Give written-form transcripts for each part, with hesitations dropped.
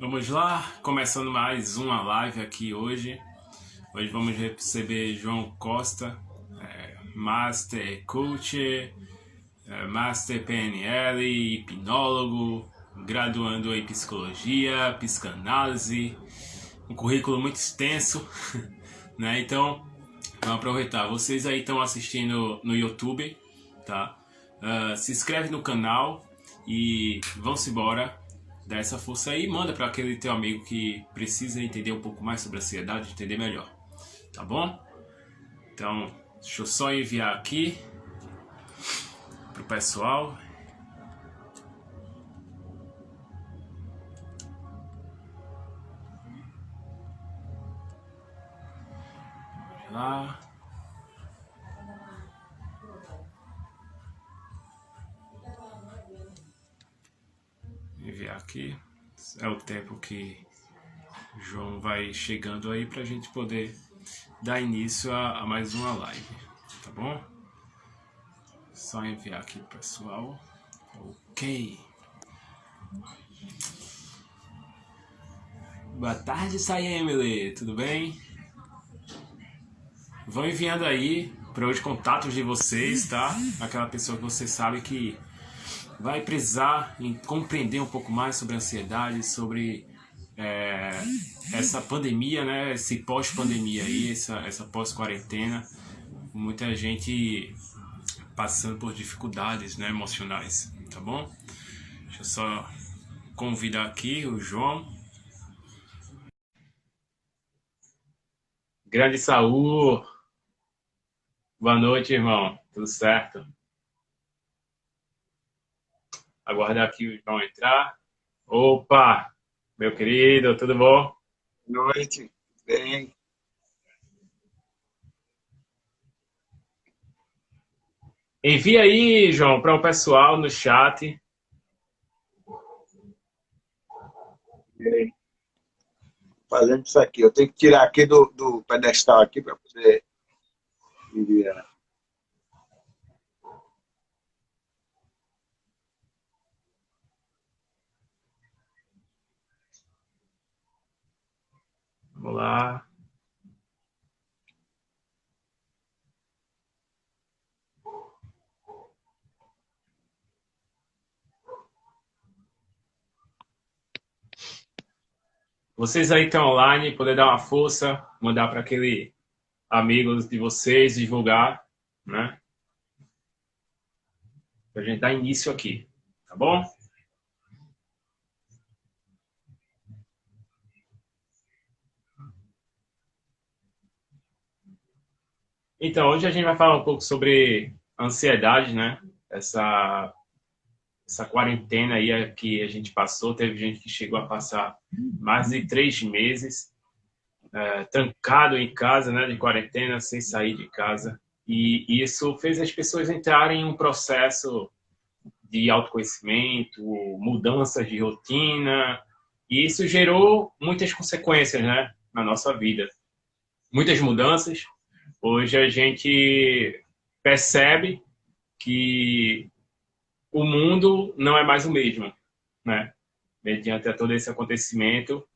Vamos lá, começando mais uma live aqui hoje. Hoje vamos receber João Costa, Master Coach, Master PNL, hipnólogo, graduando em Psicologia, Psicanálise, um currículo muito extenso, né? Então, vamos aproveitar. Vocês aí estão assistindo no YouTube, tá? Se inscreve no canal e vamos embora. Dá essa força aí e manda para aquele teu amigo que precisa entender um pouco mais sobre a ansiedade, entender melhor, tá bom? Então, deixa eu só enviar aqui pro pessoal. Vamos lá. Enviar aqui. É o tempo que o João vai chegando aí pra gente poder dar início a mais uma live, tá bom? Só enviar aqui pro pessoal. Ok. Boa tarde, Sai Emily, tudo bem? Vão enviando aí para os contatos de vocês, tá? Aquela pessoa que você sabe que vai precisar compreender um pouco mais sobre a ansiedade, sobre essa pandemia, né? Esse pós-pandemia aí, essa pós-quarentena. Muita gente passando por dificuldades, né, emocionais, tá bom? Deixa eu só convidar aqui o João. Grande Saúl. Boa noite, irmão. Tudo certo? Aguardar aqui o João entrar. Opa, meu querido, tudo bom? Boa noite, bem. Envia aí, João, para o pessoal no chat. Bem. Fazendo isso aqui. Eu tenho que tirar aqui do pedestal aqui para poder enviar. Vamos lá. Vocês aí que estão online, poder dar uma força, mandar para aquele amigo de vocês, divulgar, né? Para a gente dar início aqui, tá bom? Então, hoje a gente vai falar um pouco sobre ansiedade, né? Essa quarentena aí que a gente passou, teve gente que chegou a passar mais de 3 meses trancado em casa, né, de quarentena, sem sair de casa. E isso fez as pessoas entrarem em um processo de autoconhecimento, mudanças de rotina, e isso gerou muitas consequências, né, na nossa vida. Muitas mudanças. Hoje a gente percebe que o mundo não é mais o mesmo, né? Mediante a todo esse acontecimento,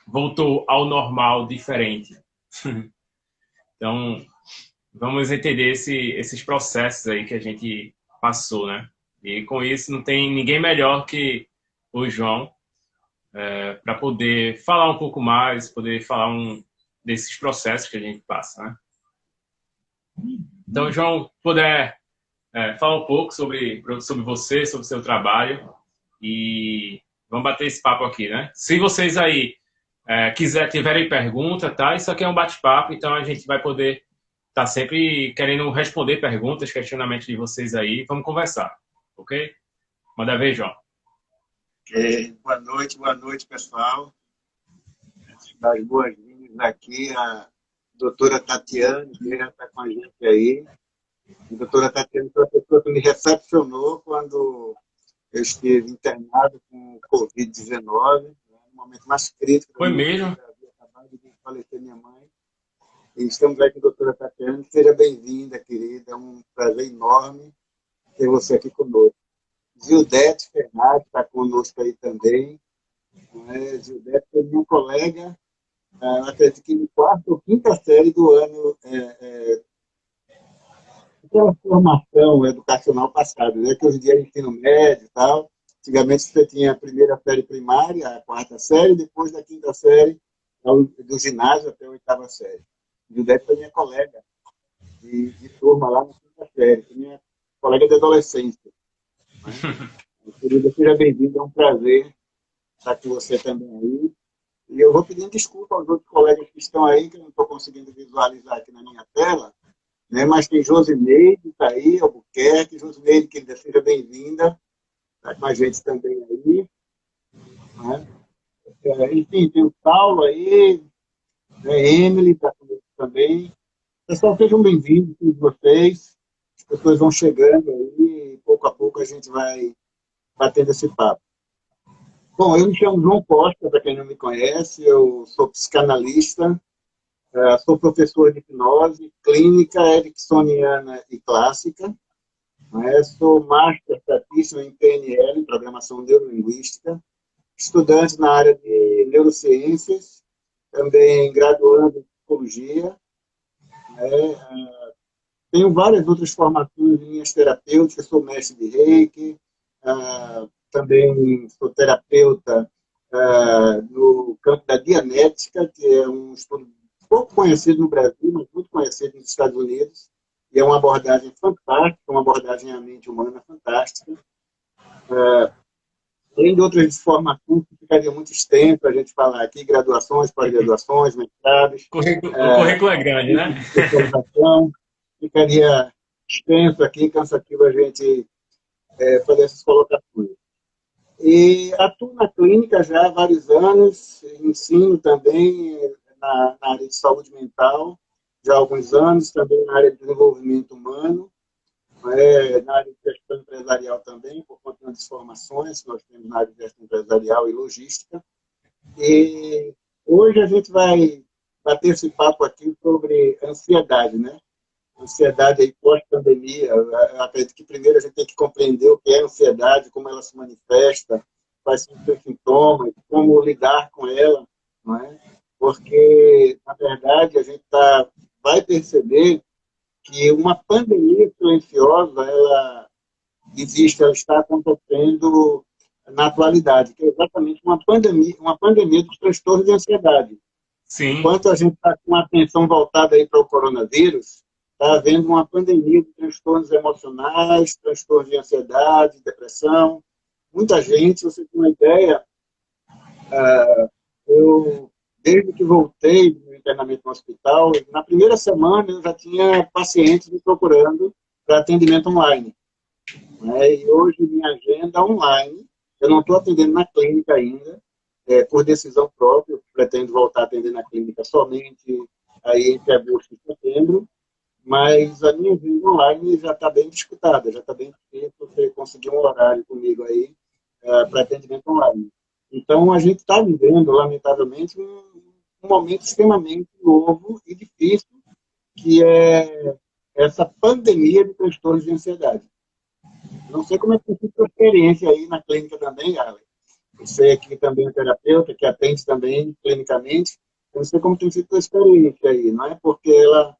voltou ao normal diferente. Então, vamos entender esses processos aí que a gente passou, né? E com isso não tem ninguém melhor que o João para poder falar um pouco mais, poder falar desses processos que a gente passa, né? Então, João, puder falar um pouco sobre você, sobre o seu trabalho e vamos bater esse papo aqui, né? Se vocês aí tiverem pergunta, tá? Isso aqui é um bate-papo, então a gente vai poder estar sempre querendo responder perguntas, questionamentos de vocês aí. Vamos conversar, ok? Manda ver, João. Boa noite, pessoal. Das boas-vindas aqui, a doutora Tatiane, que já está com a gente aí. A doutora Tatiane foi a pessoa que me recepcionou quando eu estive internado com Covid-19, né, no momento mais crítico da Foi minha mesmo? vida. Havia acabado de falecer minha mãe. E estamos aqui com a doutora Tatiana. Seja bem-vinda, querida. É um prazer enorme ter você aqui conosco. Gildete Fernandes está conosco aí também. Gildete foi minha colega, acredito que no quarto ou quinta série do ano, aquela formação educacional passada, né? Que hoje em dia é ensino médio e tal. Antigamente você tinha a primeira série primária, a quarta série, depois da quinta série, do ginásio até a oitava série. Gildete foi minha colega de turma lá na quinta série, foi minha colega de adolescência. Né? Querida, seja bem-vindo, é um prazer estar com você também aí. E eu vou pedindo desculpa aos outros colegas que estão aí, que eu não estou conseguindo visualizar aqui na minha tela, né? Mas tem Josineide, está aí, Albuquerque. Josineide, querida, seja bem-vinda, está com a gente também aí. Né? Enfim, tem o Paulo aí, né? Emily está comigo também. Pessoal, sejam bem-vindos, todos vocês. As pessoas vão chegando aí, e pouco a pouco a gente vai batendo esse papo. Bom, eu me chamo João Costa, para quem não me conhece, eu sou psicanalista, sou professor de hipnose clínica, ericksoniana e clássica, né? Sou Master Practitioner em PNL, Programação Neurolinguística, estudante na área de neurociências, também graduando em psicologia, né? Tenho várias outras formações em linhas terapêuticas, sou mestre de Reiki, também sou terapeuta no campo da Dianética, que é um estudo pouco conhecido no Brasil, mas muito conhecido nos Estados Unidos, e é uma abordagem fantástica, uma abordagem à mente humana fantástica. Além de outras formações que ficaria muito extenso a gente falar aqui, graduações, pós-graduações, mestrados, O currículo é grande, né? especialização, ficaria extenso aqui, cansativo a gente fazer essas colocações. E atuo na clínica já há vários anos, ensino também na área de saúde mental, já há alguns anos, também na área de desenvolvimento humano, na área de gestão empresarial também, por conta das formações que nós temos na área de gestão empresarial e logística. E hoje a gente vai bater esse papo aqui sobre ansiedade, né? Ansiedade aí pós-pandemia. Eu acredito que primeiro a gente tem que compreender o que é ansiedade, como ela se manifesta, quais são os seus sintomas, como lidar com ela, não é? Porque, na verdade, a gente vai perceber que uma pandemia silenciosa, ela existe, ela está acontecendo na atualidade, que é exatamente uma pandemia dos transtornos de ansiedade. Sim. Enquanto a gente está com a atenção voltada aí para o coronavírus, está havendo uma pandemia de transtornos emocionais, transtornos de ansiedade, depressão. Muita gente, se você tem uma ideia, eu, desde que voltei do internamento no hospital, na primeira semana eu já tinha pacientes me procurando para atendimento online. Né? E hoje minha agenda é online, eu não estou atendendo na clínica ainda, por decisão própria, eu pretendo voltar a atender na clínica somente aí entre agosto e setembro, mas a minha vida online já está bem disputada, já está bem difícil você conseguir um horário comigo aí para atendimento online. Então, a gente está vivendo, lamentavelmente, um momento extremamente novo e difícil, que é essa pandemia de transtornos de ansiedade. Não sei como é que tem sido a sua experiência aí na clínica também, Alex. Você aqui também é terapeuta, que atende também clinicamente. Eu não sei como tem sido a sua experiência aí, não é porque ela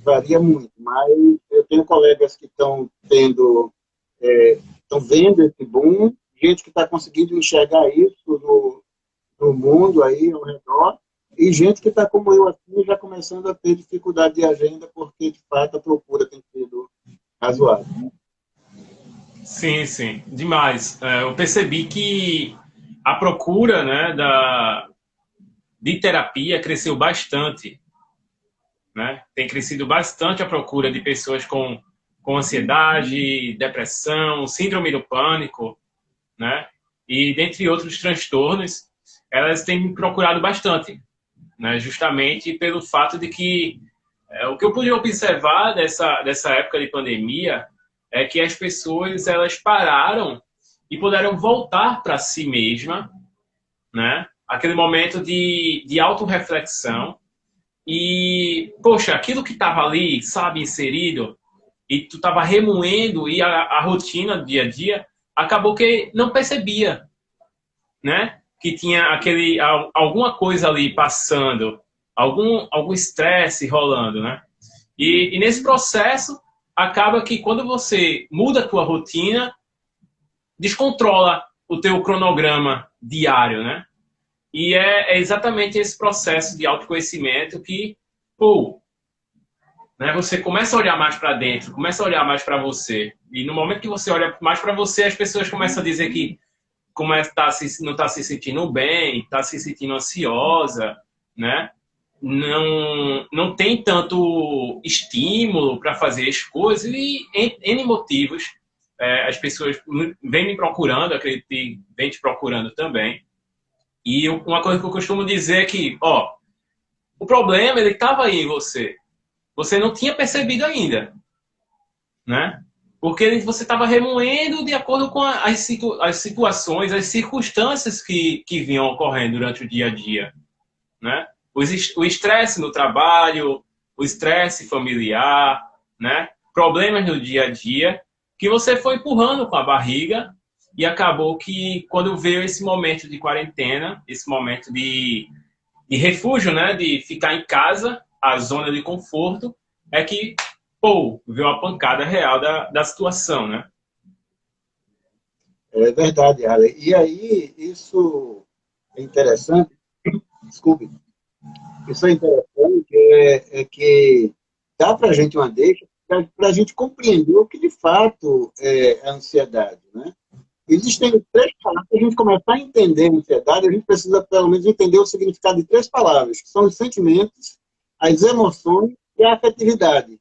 varia muito, mas eu tenho colegas que estão estão vendo esse boom, gente que está conseguindo enxergar isso no mundo aí ao redor, e gente que está como eu aqui, já começando a ter dificuldade de agenda, porque de fato a procura tem sido razoável. Sim, sim, demais. Eu percebi que a procura, né, de terapia cresceu bastante, né? Tem crescido bastante a procura de pessoas com ansiedade, depressão, síndrome do pânico, né? E dentre outros transtornos, elas têm me procurado bastante, né? Justamente pelo fato de que o que eu pude observar dessa época de pandemia é que as pessoas elas pararam e puderam voltar para si mesma, né? Aquele momento de autorreflexão e, poxa, aquilo que estava ali, sabe, inserido, e tu estava remoendo e a rotina do dia a dia, acabou que não percebia, né? que tinha alguma coisa ali passando, algum estresse rolando, né? E nesse processo, acaba que quando você muda a tua rotina, descontrola o teu cronograma diário, né? E é exatamente esse processo de autoconhecimento que, pô, né, você começa a olhar mais para dentro, começa a olhar mais para você. E no momento que você olha mais para você, as pessoas começam a dizer que não está se sentindo bem, está se sentindo ansiosa, né? Não tem tanto estímulo para fazer as coisas e N motivos. As pessoas vêm me procurando, acredito que vêm te procurando também. E uma coisa que eu costumo dizer é que, ó, o problema ele estava aí em você. Você não tinha percebido ainda, né? Porque você estava remoendo de acordo com as situações, as circunstâncias que vinham ocorrendo durante o dia a dia, né? O estresse no trabalho, o estresse familiar, né? Problemas no dia a dia, que você foi empurrando com a barriga e acabou que quando veio esse momento de quarentena, esse momento de refúgio, né? De ficar em casa, a zona de conforto, é que, pô, veio a pancada real da situação, né? É verdade, Ale. E aí, isso é interessante, desculpe, isso é interessante, é que dá para a gente uma deixa para a gente compreender o que de fato é a ansiedade, né? Existem três palavras. Para a gente começar a entender a ansiedade, a gente precisa, pelo menos, entender o significado de três palavras, que são os sentimentos, as emoções e a afetividade,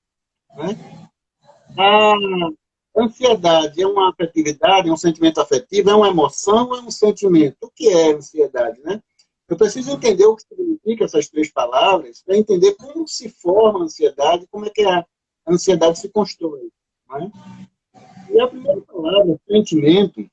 né? A ansiedade é uma afetividade, é um sentimento afetivo, é uma emoção, é um sentimento. O que é ansiedade, né? Eu preciso entender o que significa essas três palavras para entender como se forma a ansiedade, como é que a ansiedade se constrói, né? E a primeira palavra, sentimento,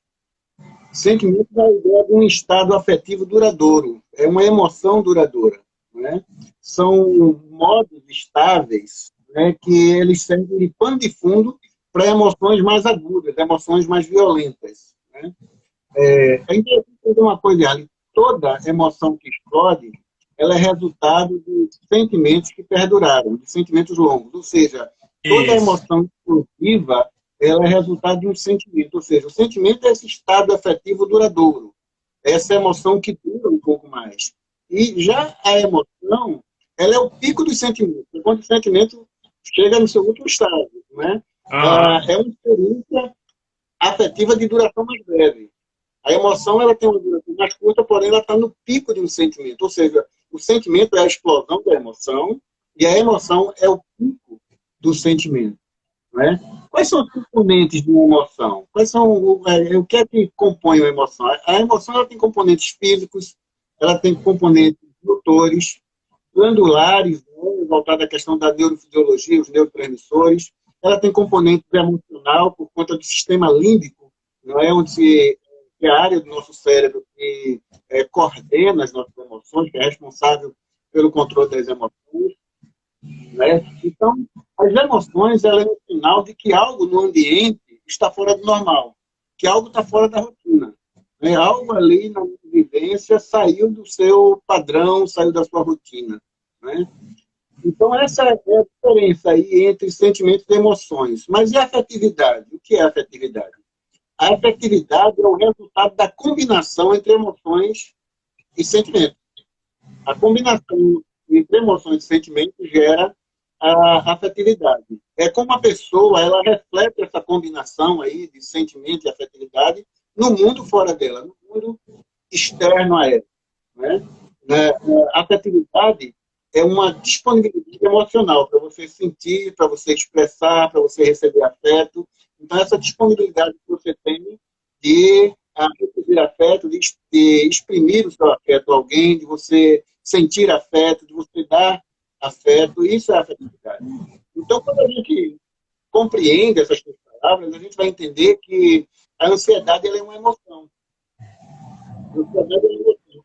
sentimento dá a ideia de um estado afetivo duradouro, é uma emoção duradoura, né? São modos estáveis, né, que eles servem de pano de fundo para emoções mais agudas, emoções mais violentas, né? É interessante dizer uma coisa, Ali, toda emoção que explode, ela é resultado de sentimentos que perduraram, de sentimentos longos, ou seja, toda Isso. emoção explosiva ela é resultado de um sentimento, ou seja, o sentimento é esse estado afetivo duradouro, essa emoção que dura um pouco mais. E já a emoção, ela é o pico dos sentimentos, quando o sentimento chega no seu último estágio, né? Aham. É uma experiência afetiva de duração mais breve. A emoção ela tem uma duração mais curta, porém ela está no pico de um sentimento, ou seja, o sentimento é a explosão da emoção e a emoção é o pico do sentimento, né? Quais são os componentes de uma emoção? Quais são o que é que compõe uma emoção? A emoção ela tem componentes físicos, ela tem componentes motores, glandulares, né, voltada à questão da neurofisiologia, os neurotransmissores. Ela tem componentes emocional por conta do sistema límbico, não é onde que é a área do nosso cérebro que coordena as nossas emoções, que é responsável pelo controle das emoções, né? Então, as emoções ela é um sinal de que algo no ambiente está fora do normal, que algo está fora da rotina. Né? Algo ali na vivência saiu do seu padrão, saiu da sua rotina. Né? Então, essa é a diferença aí entre sentimentos e emoções. Mas e a afetividade? O que é a afetividade? A afetividade é o resultado da combinação entre emoções e sentimentos. A combinação entre emoções e sentimentos gera a afetividade. É como a pessoa ela reflete essa combinação aí de sentimento e afetividade no mundo fora dela, no mundo externo a ela. Né? A afetividade é uma disponibilidade emocional para você sentir, para você expressar, para você receber afeto. Então, essa disponibilidade que você tem de receber afeto, de exprimir o seu afeto a alguém, de você sentir afeto, de você dar afeto, isso é afetividade. Então, quando a gente compreende essas três palavras, a gente vai entender que a ansiedade ela é uma emoção. A ansiedade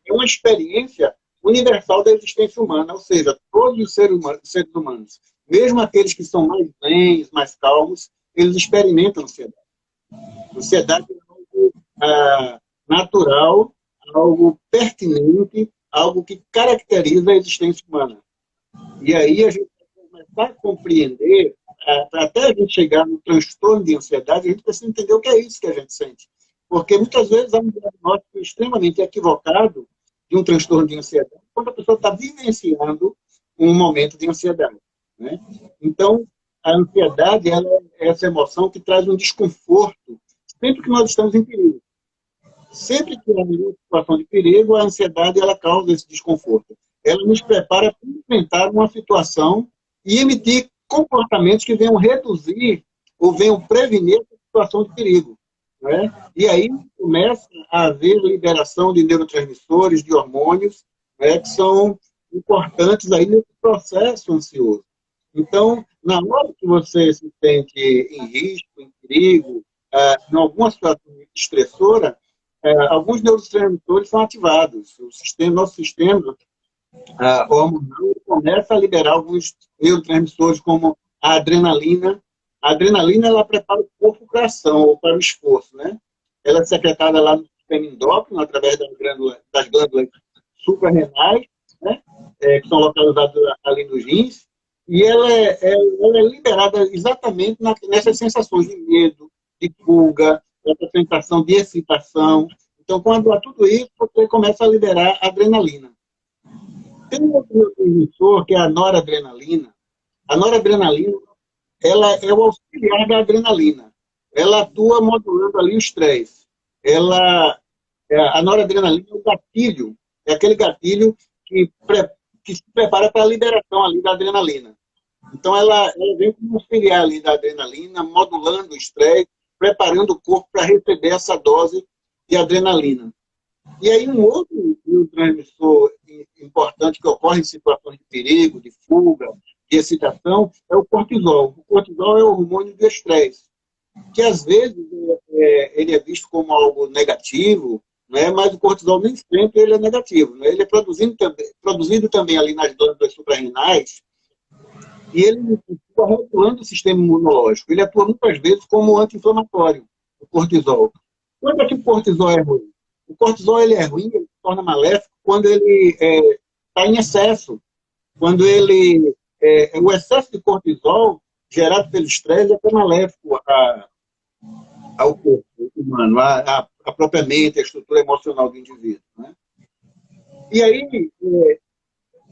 é uma experiência universal da existência humana, ou seja, todos os seres humanos, mesmo aqueles que são mais zen, mais calmos, eles experimentam ansiedade. Ansiedade é algo natural, algo caracteriza a existência humana. E aí a gente vai começar a compreender, até a gente chegar no transtorno de ansiedade, a gente precisa entender o que é isso que a gente sente. Porque muitas vezes há um diagnóstico extremamente equivocado de um transtorno de ansiedade, quando a pessoa está vivenciando um momento de ansiedade, né? Então, a ansiedade ela é essa emoção que traz um desconforto sempre que nós estamos em perigo. Sempre que há uma situação de perigo, a ansiedade ela causa esse desconforto. Ela nos prepara para enfrentar uma situação e emitir comportamentos que venham reduzir ou venham prevenir essa situação de perigo, né? E aí começa a haver liberação de neurotransmissores, de hormônios, né, que são importantes aí nesse processo ansioso. Então, na hora que você se sente em risco, em perigo, em alguma situação estressora, alguns neurotransmissores são ativados. Nosso sistema hormonal começa a liberar alguns neurotransmissores, como a adrenalina. A adrenalina ela prepara o corpo para a ação ou para o esforço, né? Ela é secretada lá no sistema endócrino, através das glândulas suprarrenais, né? Que são localizadas ali nos rins, e ela é liberada exatamente nessas sensações de medo, de fuga, essa sensação de excitação. Então, quando há tudo isso, você começa a liberar a adrenalina. Tem um outro neurotransmissor, que é a noradrenalina. A noradrenalina ela é o auxiliar da adrenalina. Ela atua modulando ali o estresse. A noradrenalina é o gatilho, é aquele gatilho que se prepara para a liberação ali da adrenalina. Então, ela vem como auxiliar ali da adrenalina, modulando o estresse, preparando o corpo para receber essa dose de adrenalina. E aí, um outro neurotransmissor importante que ocorre em situações de perigo, de fuga, de excitação, é o cortisol. O cortisol é o hormônio do estresse, que às vezes ele é visto como algo negativo, né? Mas o cortisol nem sempre ele é negativo, né? Ele é produzido também ali nas glândulas suprarrenais, e ele atua regulando o sistema imunológico. Ele atua muitas vezes como anti-inflamatório, o cortisol. Quando é que o cortisol é ruim? O cortisol ele é ruim, ele se torna maléfico quando ele está em excesso. Quando o excesso de cortisol gerado pelo estresse é maléfico ao corpo humano, à própria mente, à estrutura emocional do indivíduo, né? E aí,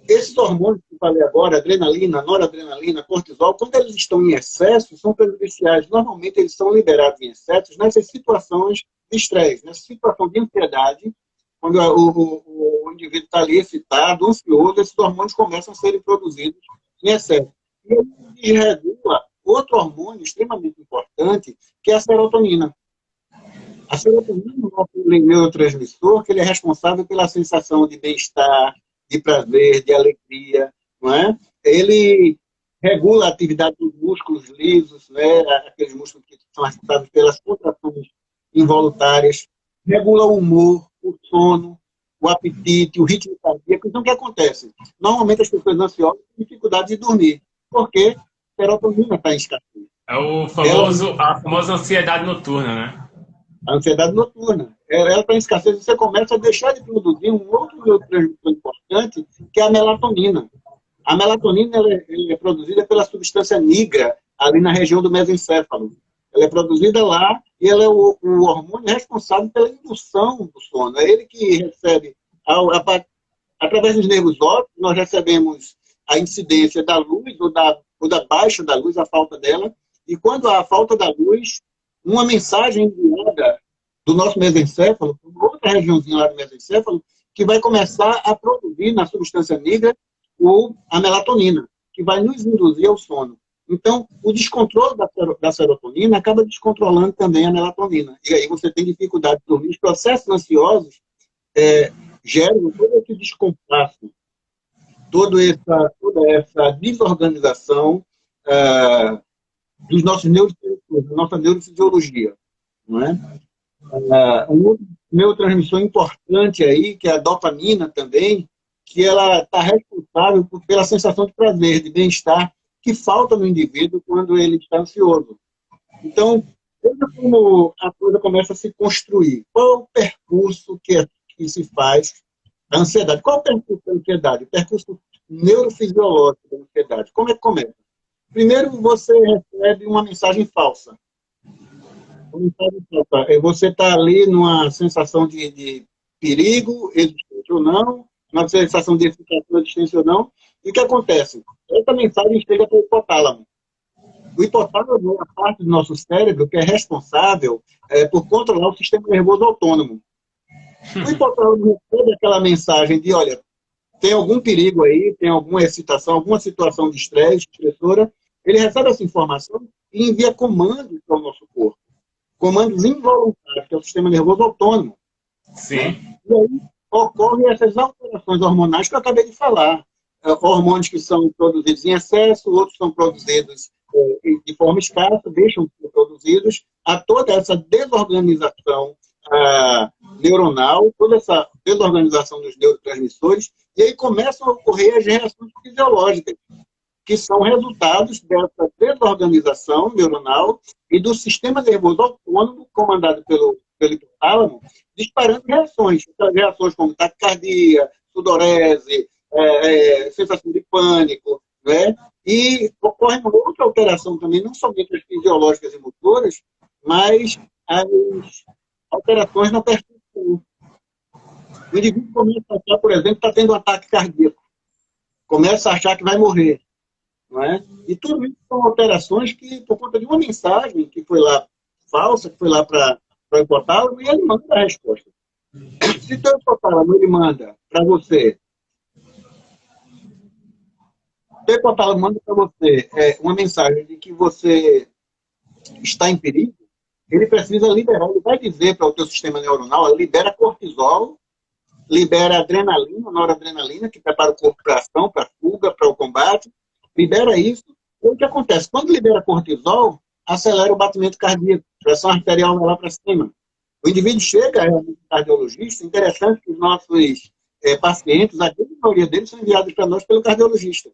esses hormônios que eu falei agora, adrenalina, noradrenalina, cortisol, quando eles estão em excesso, são prejudiciais. Normalmente, eles são liberados em excesso nessas situações de estresse, nessa situação de ansiedade, quando o indivíduo está ali excitado, ansioso, esses hormônios começam a serem produzidos em excesso. E ele desregula outro hormônio extremamente importante, que é a serotonina. A serotonina é um nosso neurotransmissor, que ele é responsável pela sensação de bem-estar, de prazer, de alegria, não é? Ele regula a atividade dos músculos lisos, né? Aqueles músculos que são responsáveis pelas contrações involuntárias, regula o humor, o sono, o apetite, o ritmo cardíaco. Então, o que acontece? Normalmente, as pessoas ansiosas têm dificuldade de dormir, porque a serotonina está em escassez. É a famosa ansiedade noturna, né? A ansiedade noturna. Ela está em escassez, você começa a deixar de produzir um outro neurotransmissor importante, que é a melatonina. A melatonina ela é produzida pela substância nigra, ali na região do mesencéfalo. Ela é produzida lá e ela é o hormônio responsável pela indução do sono. É ele que recebe, através dos nervos ópticos, nós recebemos a incidência da luz ou da baixa da luz, a falta dela. E quando há a falta da luz, uma mensagem enviada do nosso mesencéfalo, para outra regiãozinha lá do mesencéfalo, que vai começar a produzir na substância negra a melatonina, que vai nos induzir ao sono. Então, o descontrole da serotonina acaba descontrolando também a melatonina. E aí você tem dificuldade de dormir. Os processos ansiosos geram todo esse descompasso, toda essa desorganização dos nossos da nossa neurofisiologia, não é? Um outro neurotransmissor importante aí, que é a dopamina também, que ela está responsável pela sensação de prazer, de bem-estar, que falta no indivíduo quando ele está ansioso. Então, veja como a coisa começa a se construir. Qual é o percurso que se faz A ansiedade. Qual é o percurso da ansiedade? O percurso neurofisiológico da ansiedade. Como é que começa? Primeiro, você recebe uma mensagem falsa. Uma mensagem falsa. Você está ali numa sensação de perigo, existente ou não, uma sensação de excitação existente ou não. E o que acontece? Essa mensagem chega para o hipotálamo. O hipotálamo é a parte do nosso cérebro que é responsável por controlar o sistema nervoso autônomo. O hipotálamo recebe aquela mensagem de, olha, tem algum perigo aí, tem alguma excitação, alguma situação de estresse, estressora, ele recebe essa informação e envia comandos para o nosso corpo. Comandos involuntários, que é o sistema nervoso autônomo. Sim. Né? E aí ocorrem essas alterações hormonais que eu acabei de falar. Hormônios que são produzidos em excesso, outros são produzidos de forma escassa, deixam de ser produzidos, a toda essa desorganização neuronal, toda essa desorganização dos neurotransmissores, e aí começam a ocorrer as reações fisiológicas, que são resultados dessa desorganização neuronal e do sistema nervoso autônomo, comandado pelo hipotálamo, disparando reações. Reações como taquicardia, sudorese, sensação de pânico, né? E ocorre uma outra alteração também, não somente as fisiológicas e motoras, mas as alterações na percepção. O indivíduo começa a achar, por exemplo, está tendo um ataque cardíaco. Começa a achar que vai morrer. Não é? E tudo isso são alterações que, por conta de uma mensagem que foi lá falsa, que foi lá para o hipotálamo, e ele manda a resposta. Se o hipotálamo ele manda para você, o hipotálamo manda para você uma mensagem de que você está em perigo, ele precisa liberar, ele vai dizer para o teu sistema neuronal, libera cortisol, libera adrenalina, noradrenalina, que prepara o corpo para a ação, para a fuga, para o combate, libera isso. E o que acontece? Quando libera cortisol, acelera o batimento cardíaco, pressão arterial vai lá para cima. O indivíduo chega a um cardiologista, interessante que os nossos pacientes, a grande maioria deles são enviados para nós pelo cardiologista.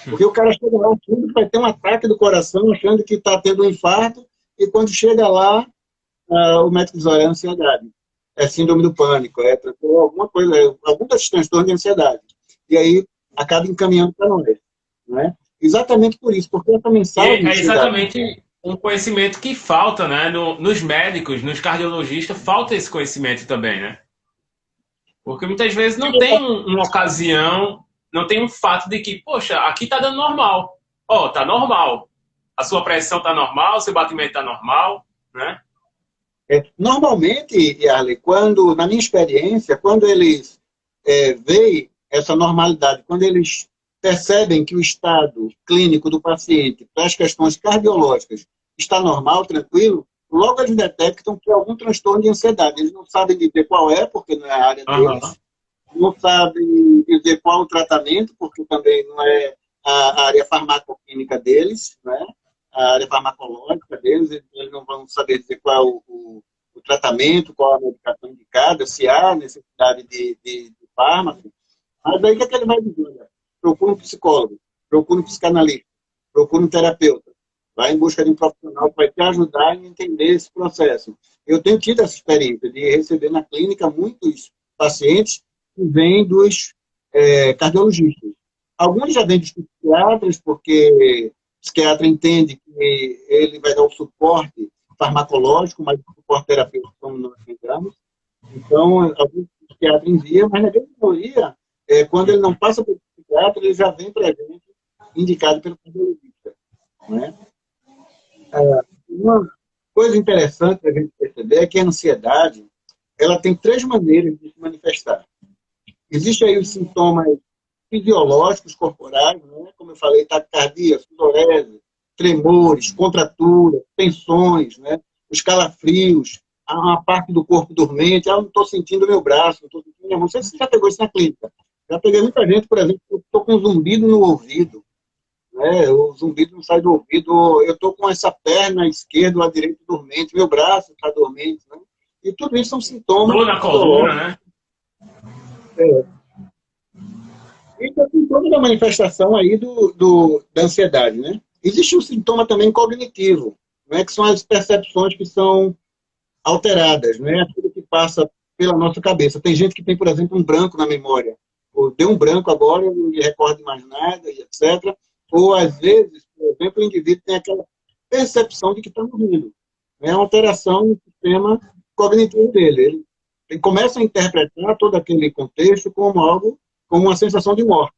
Porque o cara chega lá, tudo vai ter um ataque do coração, achando que está tendo um infarto, e quando chega lá, o médico diz, olha, é ansiedade, é síndrome do pânico, alguma coisa, algum desses transtornos de ansiedade. E aí acaba encaminhando para nós. Né? Exatamente por isso, porque essa mensagem... É exatamente um conhecimento que falta, né? Nos médicos, nos cardiologistas, falta esse conhecimento também, né? Porque muitas vezes não tem uma ocasião, não tem um fato de que, poxa, aqui tá dando normal. Ó, tá normal. A sua pressão tá normal, seu batimento tá normal, né? Normalmente, Yarley, na minha experiência, quando eles veem essa normalidade, quando eles percebem que o estado clínico do paciente para as questões cardiológicas está normal, tranquilo, logo eles detectam que é algum transtorno de ansiedade. Eles não sabem dizer qual é, porque não é a área deles, não sabem dizer qual o tratamento, porque também não é a área farmacoquímica deles, né? A área farmacológica deles, eles não vão saber dizer qual é o tratamento, qual a medicação indicada, se há necessidade de fármaco. Mas aí o que é que ele vai dizer? Procura um psicólogo, procura um psicanalista, procura um terapeuta. Vai em busca de um profissional que vai te ajudar a entender esse processo. Eu tenho tido essa experiência de receber na clínica muitos pacientes que vêm dos cardiologistas. Alguns já vêm dos psiquiatras, porque o psiquiatra entende que ele vai dar o suporte farmacológico, mas o suporte terapêutico, como nós lembramos. Então, alguns psiquiatras enviam, mas na grande maioria, quando ele não passa pelo psiquiatra, ele já vem para a gente indicado pelo cardiologista. Né? Uma coisa interessante para a gente perceber é que a ansiedade ela tem 3 maneiras de se manifestar. Existem aí os sintomas fisiológicos corporais, né? Como eu falei, taquicardia, sudorese, tremores, contraturas, tensões, né? Os calafrios, uma parte do corpo dormente, não estou sentindo meu braço, não estou sentindo minha mão. Não sei se você já pegou isso na clínica. Já peguei muita gente, por exemplo, eu estou com um zumbido no ouvido, né? O zumbido não sai do ouvido, eu estou com essa perna esquerda ou a direita dormente, meu braço está dormente, né? E tudo isso são sintomas. Dor na coluna, né? Isso é sintoma da manifestação aí da ansiedade, né? Existe um sintoma também cognitivo, né? Que são as percepções que são alteradas, né? Aquilo que passa pela nossa cabeça. Tem gente que tem, por exemplo, um branco na memória. Ou deu um branco agora, não me recordo mais nada, e etc. Ou, às vezes, por exemplo, o indivíduo tem aquela percepção de que está morrendo. É uma alteração no sistema cognitivo dele. Ele começa a interpretar todo aquele contexto como algo, como uma sensação de morte,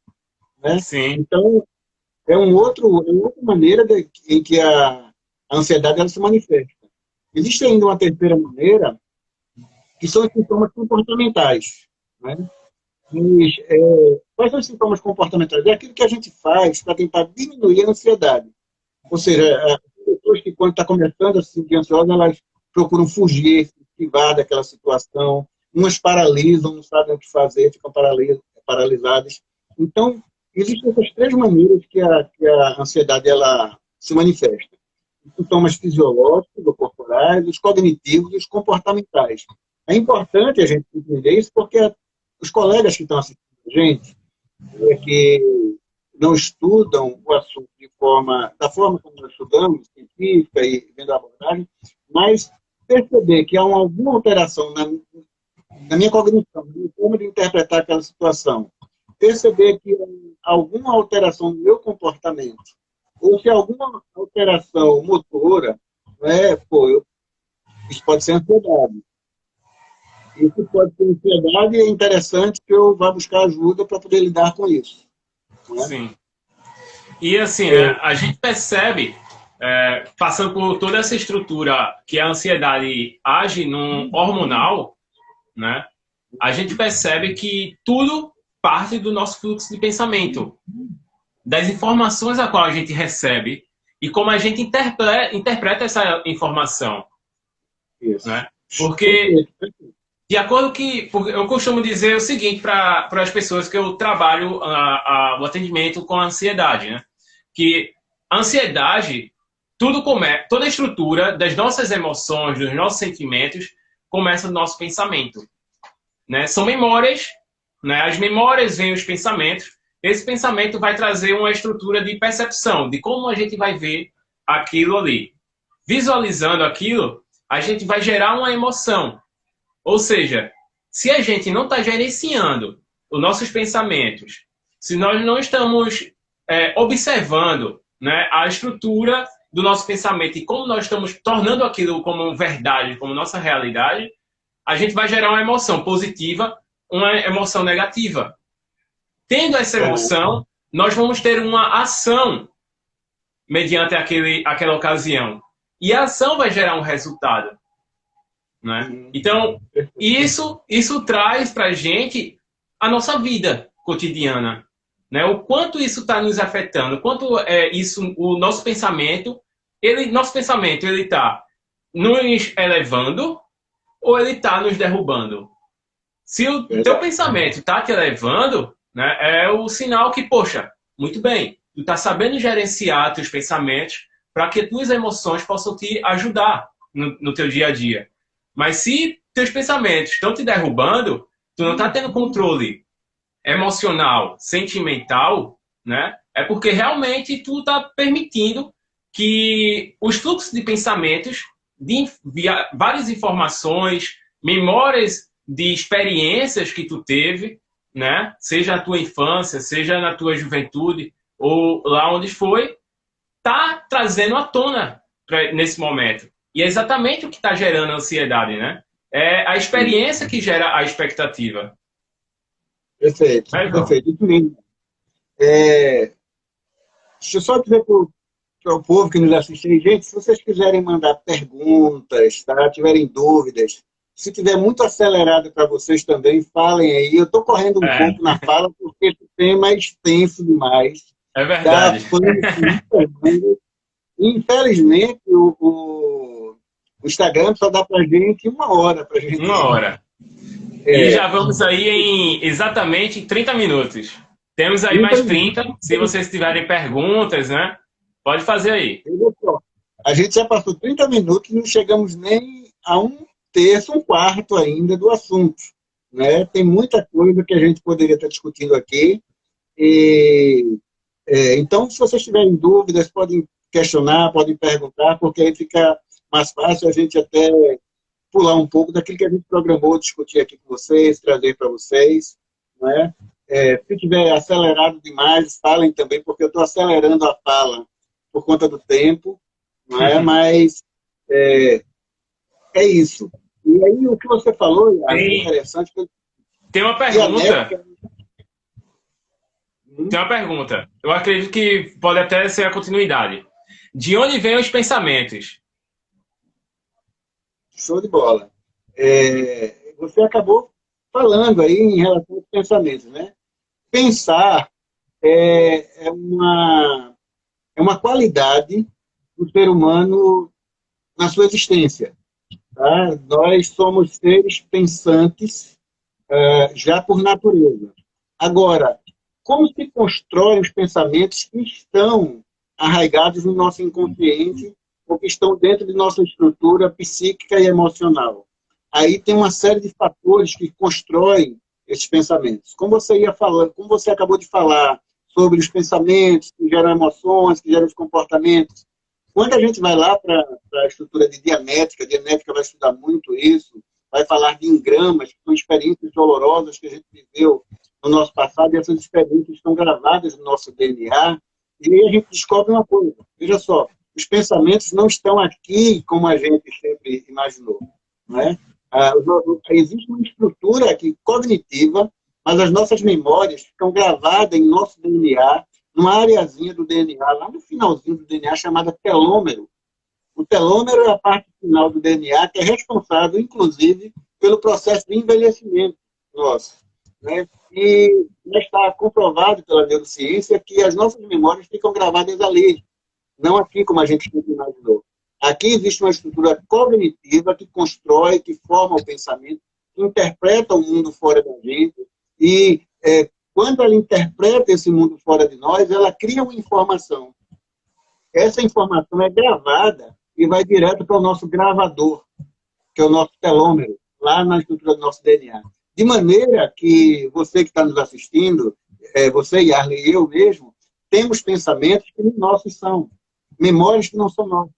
né? Sim. Então, é uma outra maneira em que a ansiedade ela se manifesta. Existe ainda uma terceira maneira, que são os sintomas comportamentais, né? Quais são os sintomas comportamentais? É aquilo que a gente faz para tentar diminuir a ansiedade. Ou seja, as pessoas que, quando estão começando a se sentir ansiosas, elas procuram fugir, se esquivar daquela situação. Umas paralisam, não sabem o que fazer, ficam paralisadas. Então, existem essas três maneiras que a ansiedade ela se manifesta. Os sintomas fisiológicos ou corporais, os cognitivos e os comportamentais. É importante a gente entender isso porque os colegas que estão assistindo a gente, que não estudam o assunto da forma como nós estudamos, científica e vendo a abordagem, mas perceber que há alguma alteração na minha cognição, na minha forma de interpretar aquela situação, perceber que há alguma alteração no meu comportamento, ou se há alguma alteração motora, né, isso pode ser ansiedade. Isso pode ser ansiedade e é interessante que eu vá buscar ajuda para poder lidar com isso. Né? Sim. E assim, né, a gente percebe, passando por toda essa estrutura que a ansiedade age no hormonal, né, a gente percebe que tudo parte do nosso fluxo de pensamento, das informações a qual a gente recebe e como a gente interpreta essa informação. Isso. Né? Porque, de acordo que eu costumo dizer o seguinte para as pessoas que eu trabalho o atendimento com a ansiedade, né? Que a ansiedade, toda a estrutura das nossas emoções, dos nossos sentimentos, começa do nosso pensamento. Né? São memórias, né? As memórias vêm os pensamentos, esse pensamento vai trazer uma estrutura de percepção, de como a gente vai ver aquilo ali. Visualizando aquilo, a gente vai gerar uma emoção. Ou seja, se a gente não está gerenciando os nossos pensamentos, se nós não estamos observando, né, a estrutura do nosso pensamento e como nós estamos tornando aquilo como verdade, como nossa realidade, a gente vai gerar uma emoção positiva, uma emoção negativa. Tendo essa emoção, nós vamos ter uma ação mediante aquela ocasião. E a ação vai gerar um resultado. Né? Então, isso traz para a gente a nossa vida cotidiana. Né? O quanto isso está nos afetando, o quanto o nosso pensamento, ele está nos elevando ou ele está nos derrubando. Se o teu pensamento está te elevando, né, é o sinal que, poxa, muito bem, tu está sabendo gerenciar teus pensamentos para que tuas emoções possam te ajudar no teu dia a dia. Mas se teus pensamentos estão te derrubando, tu não está tendo controle emocional, sentimental, né? É porque realmente tu está permitindo que os fluxos de pensamentos, várias informações, memórias de experiências que tu teve, né? Seja na tua infância, seja na tua juventude, ou lá onde foi, tá trazendo à tona nesse momento. E é exatamente o que está gerando a ansiedade, né? É a experiência que gera a expectativa. Perfeito, perfeito. Isso mesmo. Deixa eu só dizer para o povo que nos assiste aí, gente, se vocês quiserem mandar perguntas, tá? Tiverem dúvidas, se tiver muito acelerado para vocês também, falem aí. Eu estou correndo um pouco na fala, porque esse tema é extenso demais. É verdade. Infelizmente, o Instagram só dá para gente 1 hora. Gente 1 hora. E já vamos aí em exatamente 30 minutos. Temos aí mais 30. Se vocês tiverem perguntas, né? Pode fazer aí. A gente já passou 30 minutos e não chegamos nem a 1/3, 1/4 ainda do assunto. Né? Tem muita coisa que a gente poderia estar discutindo aqui. Então, se vocês tiverem dúvidas, podem questionar, podem perguntar, porque aí fica mais fácil a gente até pular um pouco daquilo que a gente programou, discutir aqui com vocês, trazer para vocês, não é? Se tiver acelerado demais, falem também, porque eu estou acelerando a fala por conta do tempo, não é? Mas é isso. E aí, o que você falou, é interessante. Tem uma pergunta. Tem uma pergunta. Eu acredito que pode até ser a continuidade. De onde vêm os pensamentos? Show de bola. Você acabou falando aí em relação aos pensamentos, né? Pensar é uma qualidade do ser humano na sua existência. Tá? Nós somos seres pensantes já por natureza. Agora, como se constroem os pensamentos que estão arraigados no nosso inconsciente ou que estão dentro de nossa estrutura psíquica e emocional? Aí tem uma série de fatores que constroem esses pensamentos. Como você ia falando, como você acabou de falar sobre os pensamentos que geram emoções, que geram os comportamentos. Quando a gente vai lá para a estrutura de dianética, a dianética vai estudar muito isso, vai falar de engramas, que são experiências dolorosas que a gente viveu no nosso passado, e essas experiências estão gravadas no nosso DNA, e aí a gente descobre uma coisa. Veja só, os pensamentos não estão aqui como a gente sempre imaginou, não é? Existe uma estrutura aqui cognitiva, mas as nossas memórias ficam gravadas em nosso DNA, numa areazinha do DNA, lá no finalzinho do DNA, chamada telômero. O telômero é a parte final do DNA que é responsável, inclusive, pelo processo de envelhecimento nosso, né? E está comprovado pela neurociência que as nossas memórias ficam gravadas ali, não aqui como a gente sempre imaginou. Aqui existe uma estrutura cognitiva que constrói, que forma o pensamento, que interpreta o mundo fora da gente e quando ela interpreta esse mundo fora de nós, ela cria uma informação. Essa informação é gravada e vai direto para o nosso gravador, que é o nosso telômero, lá na estrutura do nosso DNA. De maneira que você que está nos assistindo, você, Yarley, e eu mesmo, temos pensamentos que nossos são, memórias que não são nossas.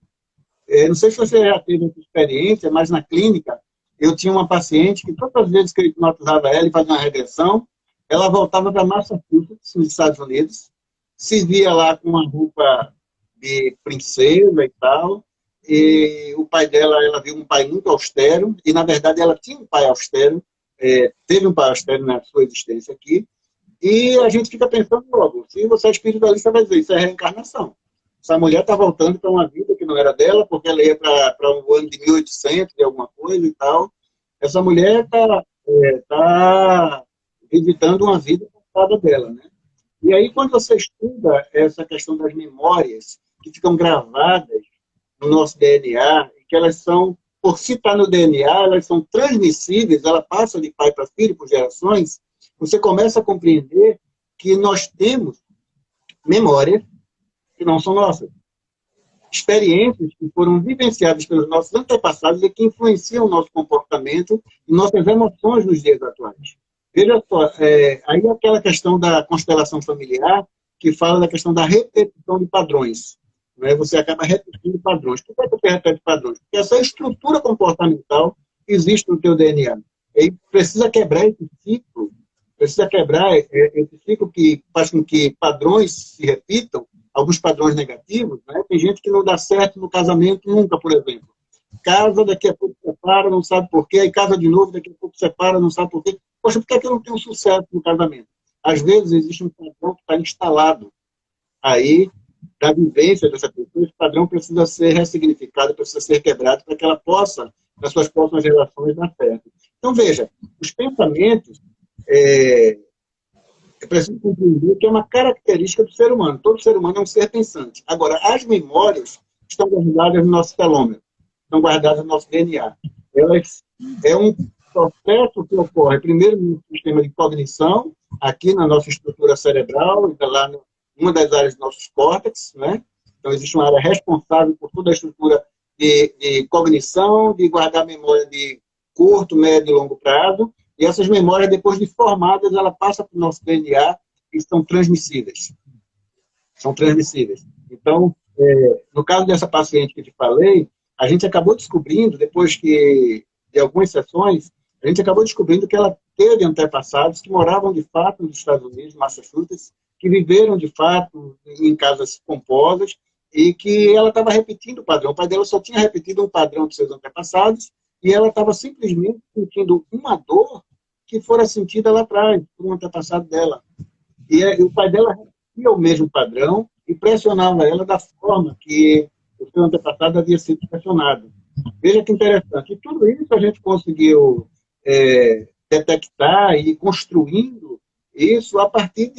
Não sei se você já teve essa experiência, mas na clínica eu tinha uma paciente que todas as vezes que eu hipnotizava ela e fazia uma regressão, ela voltava para Massachusetts, nos Estados Unidos, se via lá com uma roupa de princesa e tal, e o pai dela, ela viu um pai muito austero, e na verdade ela tinha um pai austero, teve um pai austero na sua existência aqui, e a gente fica pensando logo, se você é espiritualista, vai dizer, isso é reencarnação. Essa mulher está voltando para uma vida que não era dela, porque ela ia para um ano de 1800 e alguma coisa e tal. Essa mulher está visitando uma vida passada dela, né? E aí, quando você estuda essa questão das memórias que ficam gravadas no nosso DNA, e que elas são, por se estar no DNA, elas são transmissíveis, ela passa de pai para filho por gerações, você começa a compreender que nós temos memórias que não são nossas. Experiências que foram vivenciadas pelos nossos antepassados e que influenciam o nosso comportamento e nossas emoções nos dias atuais. Veja só, aí é aquela questão da constelação familiar, que fala da questão da repetição de padrões. Né? Você acaba repetindo padrões. Por que você repete padrões? Porque essa estrutura comportamental existe no teu DNA. E precisa quebrar esse ciclo, esse ciclo que faz com que padrões se repitam, alguns padrões negativos, né? Tem gente que não dá certo no casamento nunca, por exemplo. Casa, daqui a pouco separa, não sabe por quê, aí casa de novo, daqui a pouco separa, não sabe por quê. Poxa, por que eu não tenho sucesso no casamento? Às vezes existe um padrão que está instalado aí, da vivência dessa pessoa, esse padrão precisa ser ressignificado, precisa ser quebrado para que ela possa, nas suas próximas relações, dar certo. Então, veja, os pensamentos é preciso compreender que é uma característica do ser humano. Todo ser humano é um ser pensante. Agora, as memórias estão guardadas no nosso telômero, estão guardadas no nosso DNA. Elas é um processo que ocorre primeiro no sistema de cognição, aqui na nossa estrutura cerebral, lá numa das áreas dos nossos córtex, né? Então, existe uma área responsável por toda a estrutura de cognição, de guardar memória de curto, médio e longo prazo. E essas memórias, depois de formadas, ela passa para o nosso DNA e são transmissíveis. São transmissíveis. Então, no caso dessa paciente que eu te falei, a gente acabou descobrindo, depois que de algumas sessões, a gente acabou descobrindo que ela teve antepassados que moravam de fato nos Estados Unidos, Massachusetts, que viveram de fato em casas pomposas e que ela estava repetindo o padrão. O pai dela só tinha repetido um padrão de seus antepassados e ela estava simplesmente sentindo uma dor que fora sentida lá atrás, por um antepassado dela. E o pai dela repetia o mesmo padrão e pressionava ela da forma que o seu antepassado havia sido pressionado. Veja que interessante. E tudo isso a gente conseguiu detectar e ir construindo isso a partir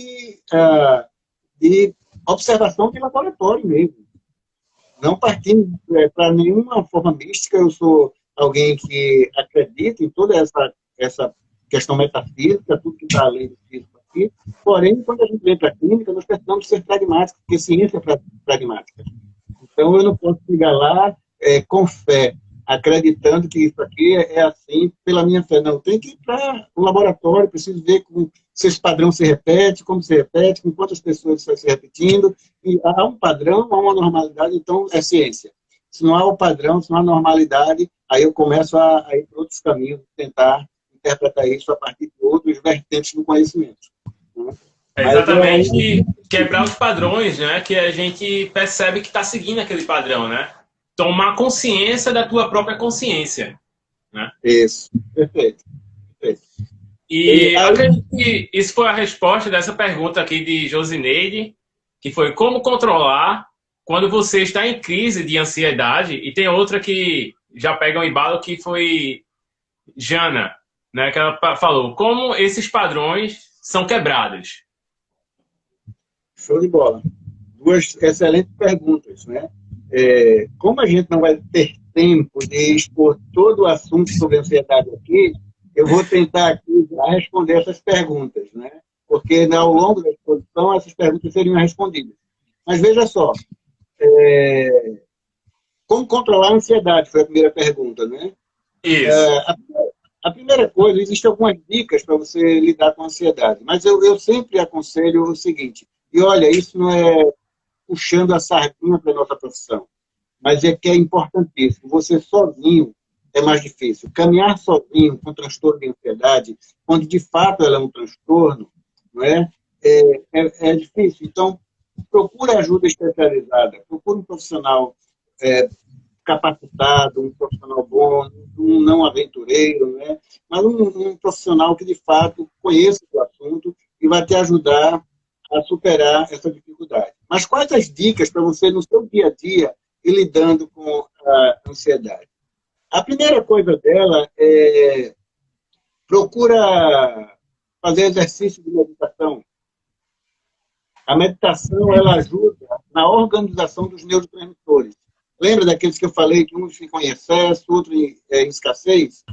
de observação de laboratório mesmo. Não partindo para nenhuma forma mística. Eu sou alguém que acredita em toda essa questão metafísica, tudo que está além do físico aqui. Porém, quando a gente vem para a clínica, nós precisamos ser pragmáticos, porque ciência é pragmática. Então, eu não posso chegar lá com fé, acreditando que isso aqui é assim pela minha fé. Não, tem que ir para o laboratório, preciso ver se esse padrão se repete, como se repete, com quantas pessoas está se repetindo. E há um padrão, há uma normalidade, então é ciência. Se não há o padrão, se não há normalidade, aí eu começo a ir para outros caminhos, tentar interpretar isso a partir de outros vertentes do conhecimento. Né? Exatamente, quebrar os padrões, né? Que a gente percebe que está seguindo aquele padrão, né? Tomar consciência da tua própria consciência, né? Isso, perfeito. E acredito que isso foi a resposta dessa pergunta aqui de Josineide, que foi como controlar quando você está em crise de ansiedade. E tem outra que já pega um embalo, que foi Jana, né? Que ela falou como esses padrões são quebrados. Show de bola. Duas excelentes perguntas, né? Como a gente não vai ter tempo de expor todo o assunto sobre ansiedade aqui, eu vou tentar aqui já responder essas perguntas, né? Porque ao longo da exposição essas perguntas seriam respondidas. Mas veja só, como controlar a ansiedade foi a primeira pergunta, né? Isso. A primeira coisa, existem algumas dicas para você lidar com a ansiedade, mas eu sempre aconselho o seguinte, e olha, isso não é puxando a sardinha para a nossa profissão, mas é que é importantíssimo. Você sozinho é mais difícil. Caminhar sozinho com transtorno de ansiedade, onde de fato ela é um transtorno, não é? É difícil. Então, procure ajuda especializada, procure um profissional capacitado, um profissional bom, um não aventureiro, né? Mas um profissional que de fato conheça o assunto e vai te ajudar a superar essa dificuldade. Mas quais as dicas para você, no seu dia a dia, ir lidando com a ansiedade? A primeira coisa dela é procura fazer exercício de meditação. A meditação, ela ajuda na organização dos neurotransmissores. Lembra daqueles que eu falei que uns ficam em excesso, outros em escassez?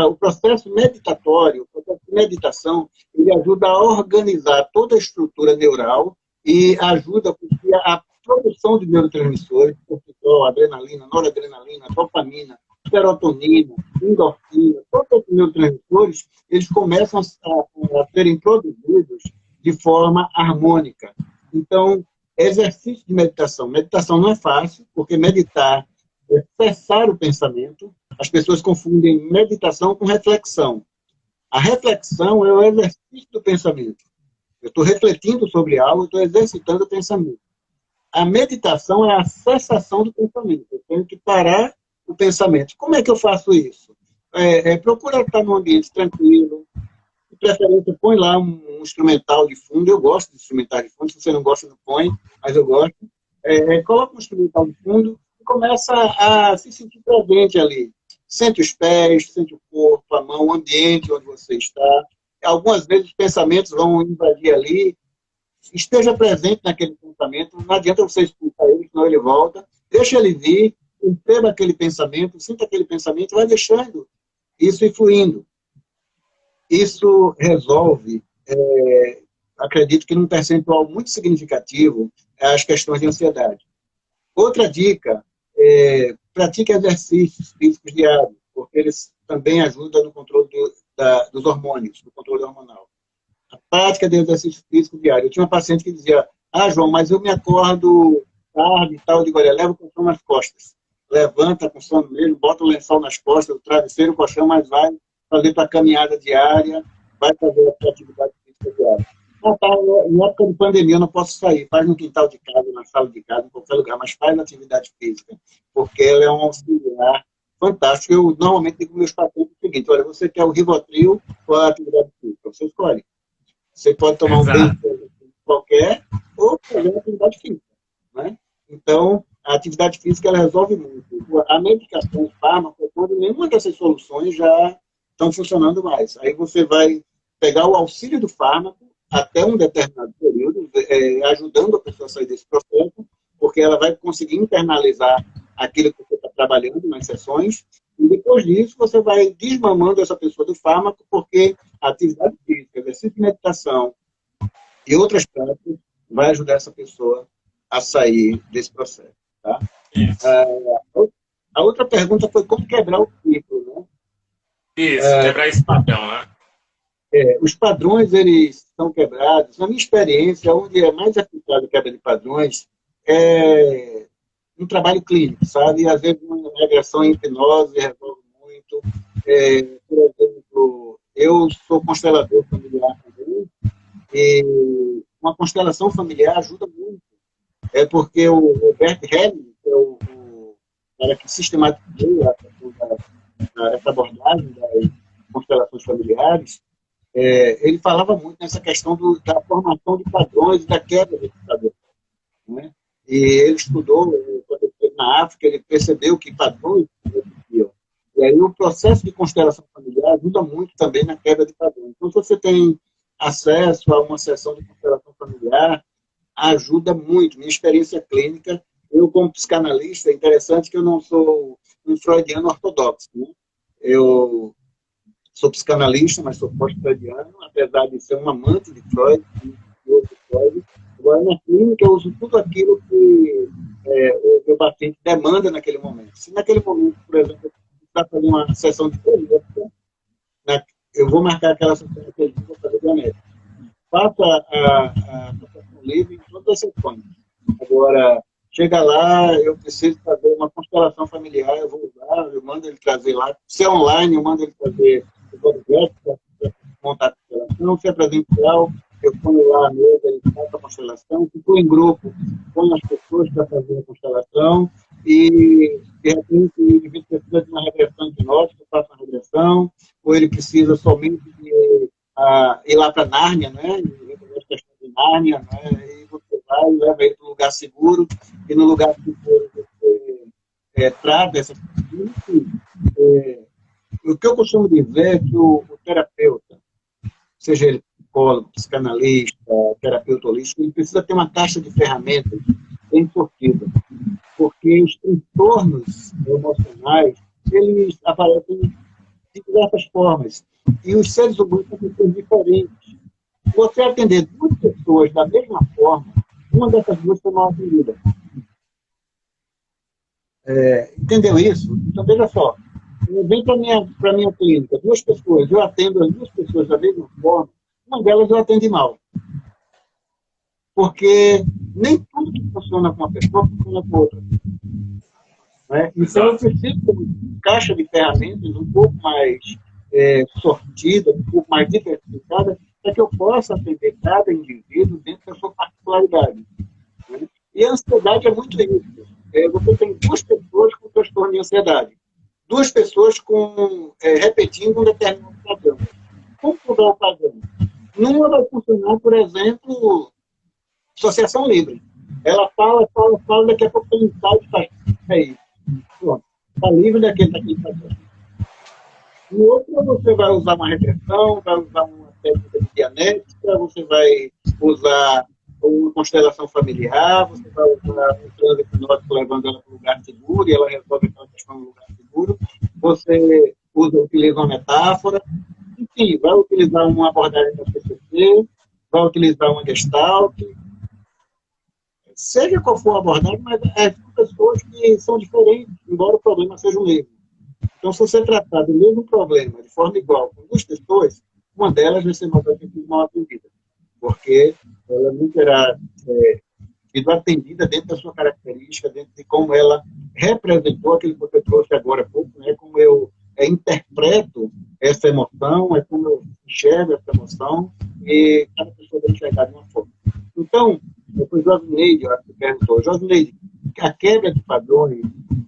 O processo meditatório, o processo de meditação, ele ajuda a organizar toda a estrutura neural e ajuda porque a produção de neurotransmissores, cortisol, adrenalina, noradrenalina, dopamina, serotonina, endorfina, todos os neurotransmissores, eles começam a serem produzidos de forma harmônica. Então, exercício de meditação. Meditação não é fácil, porque meditar é cessar o pensamento. As pessoas confundem meditação com reflexão. A reflexão é o exercício do pensamento. Eu estou refletindo sobre algo, estou exercitando o pensamento. A meditação é a cessação do pensamento. Eu tenho que parar o pensamento. Como é que eu faço isso? Procura estar num ambiente tranquilo. De preferência, põe lá um instrumental de fundo. Eu gosto de instrumental de fundo. Se você não gosta, não põe, mas eu gosto. Coloca um instrumental de fundo e começa a se sentir presente ali. Sente os pés, sente o corpo, a mão, o ambiente onde você está. Algumas vezes os pensamentos vão invadir ali. Esteja presente naquele pensamento. Não adianta você expulsar ele, senão ele volta. Deixa ele vir, perceba aquele pensamento, sinta aquele pensamento, vai deixando isso ir fluindo. Isso resolve, acredito que num percentual muito significativo, as questões de ansiedade. Outra dica, pratique exercícios físicos diários, porque eles também ajudam no controle dos hormônios, no controle hormonal. A prática de exercício físico diário. Eu tinha uma paciente que dizia, João, mas eu me acordo tarde e tal, eu digo, olha, leva o colchão nas costas. levanta com sono mesmo, bota o lençol nas costas, o travesseiro, o colchão, mas vai fazer tua caminhada diária, vai fazer a tua atividade física diária. Ah, tá, em época de pandemia eu não posso sair, faz no quintal de casa, na sala de casa, em qualquer lugar, mas faz atividade física, porque ela é um auxiliar fantástico. Eu normalmente digo para meus pacientes o seguinte: olha, você quer o Rivotril ou a atividade física? Você escolhe. Você pode tomar um bem Exato. qualquer ou fazer uma atividade física, né? Então, a atividade física ela resolve muito. A medicação, o fármaco, nenhuma dessas soluções já estão funcionando mais. Aí você vai pegar o auxílio do fármaco até um determinado período, ajudando a pessoa a sair desse processo, porque ela vai conseguir internalizar aquilo que você está trabalhando nas sessões, e depois disso você vai desmamando essa pessoa do fármaco, porque a atividade física, exercício de meditação e outras práticas vai ajudar essa pessoa a sair desse processo. Tá? Isso. A outra pergunta foi como quebrar o ciclo, né? Isso, quebrar esse padrão, né? Os padrões, eles são quebrados. Na minha experiência, onde é mais eficaz a quebra de padrões é um trabalho clínico, sabe? E, às vezes, uma regressão em hipnose resolve muito. Por exemplo, eu sou constelador familiar também, e uma constelação familiar ajuda muito. É porque o Robert Helling, que é o cara que sistematizou essa abordagem das constelações familiares, ele falava muito nessa questão da formação de padrões e da quebra de padrões, né? E ele estudou, quando ele esteve na África, ele percebeu que padrões existiam. E aí o processo de constelação familiar ajuda muito também na quebra de padrões. Então, se você tem acesso a uma sessão de constelação familiar, ajuda muito. Minha experiência clínica, eu como psicanalista, é interessante que eu não sou um freudiano ortodoxo, né? Eu sou psicanalista, mas sou pós-freudiano, apesar de ser um amante de Freud, Agora, na clínica, eu uso tudo aquilo que o meu paciente demanda naquele momento. Se naquele momento, por exemplo, está fazendo uma sessão de terapia, eu vou marcar aquela sessão de terapia e vou fazer dianética. Faça a sessão livre em todas as sessões. Agora, chega lá, eu preciso fazer uma constelação familiar, eu vou usar, eu mando ele trazer lá. Se é online, eu mando ele trazer o podcast para montar a constelação. Se é presencial, eu ponho lá a mesa, ele faz a constelação. Se for em grupo, ponho as pessoas para fazer a constelação. E, de repente, o indivíduo precisa de uma regressão hipnótica, eu faço uma regressão. Ou ele precisa somente de ir lá para Nárnia, né? As questões de Nárnia, né? E você vai e leva ele para um lugar seguro. E no lugar seguro você trata essas questões. O que eu costumo dizer é que o terapeuta, seja ele psicólogo, psicanalista, terapeuta holístico, ele precisa ter uma caixa de ferramentas bem sortida, porque os transtornos emocionais, eles aparecem de diversas formas, e os seres humanos são pessoas diferentes. Se você atender duas pessoas da mesma forma, uma dessas duas foi mal atendida. Entendeu isso? Então, veja só, vem para a minha clínica, duas pessoas, eu atendo as duas pessoas da mesma forma, uma delas eu atendo mal. Porque nem tudo que funciona com uma pessoa funciona com outra. Né? Então, eu preciso ter uma caixa de ferramentas um pouco mais sortida, um pouco mais diversificada, para que eu possa atender cada indivíduo dentro da sua particularidade. Né? E a ansiedade é muito isso. Você tem duas pessoas com transtorno de ansiedade. Duas pessoas repetindo um determinado padrão. Como mudar o padrão? Numa vai funcionar, por exemplo, associação livre. Ela fala, daqui a pouco tem um insight e faz. É isso. Pronto. Está livre daquele padrão. No outro, você vai usar uma regressão, vai usar uma técnica de dianética, você vai usar uma constelação familiar, você vai usar um transe hipnótico levando ela para um lugar seguro, e ela resolve aquela questão no lugar seguro. Você utiliza uma metáfora, enfim, vai utilizar uma abordagem da PCC, vai utilizar uma Gestalt, seja qual for a abordagem, mas são pessoas que são diferentes, embora o problema seja o mesmo. Então, se você tratar do mesmo problema de forma igual com duas pessoas, uma delas vai ser mais atendida, porque ela não terá sido atendida dentro da sua característica, dentro de como ela representou aquilo que você trouxe agora há pouco, né? Como eu interpreto essa emoção, é como eu enxergo essa emoção, e cada pessoa vai enxergar de uma forma. Então, foi Josineide, eu acho que perguntou, Josineide, a quebra de padrões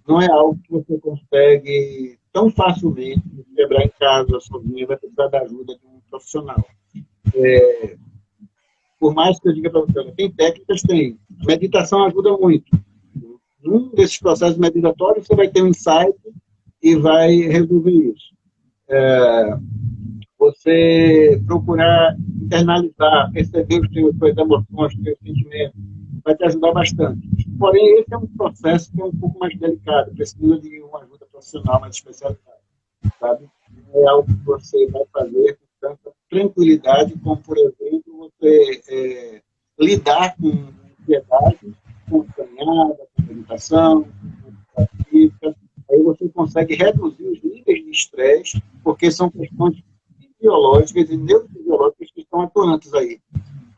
não é algo que você consegue tão facilmente quebrar em casa, sozinho, vai precisar da ajuda de um profissional. Por mais que eu diga para você, tem técnicas, tem. A meditação ajuda muito. Num desses processos meditatórios, você vai ter um insight e vai resolver isso. Você procurar internalizar, perceber as suas emoções, os seus sentimentos, vai te ajudar bastante. Porém, esse é um processo que é um pouco mais delicado, precisa de uma ajuda profissional mais especializada, sabe? Não é algo que você vai fazer com tanta tranquilidade, como, por exemplo, você lidar com ansiedade, com caminhada, com meditação, com prática. Aí você consegue reduzir os níveis de estresse, porque são questões biológicas e neurofisiológicas que estão atuantes aí.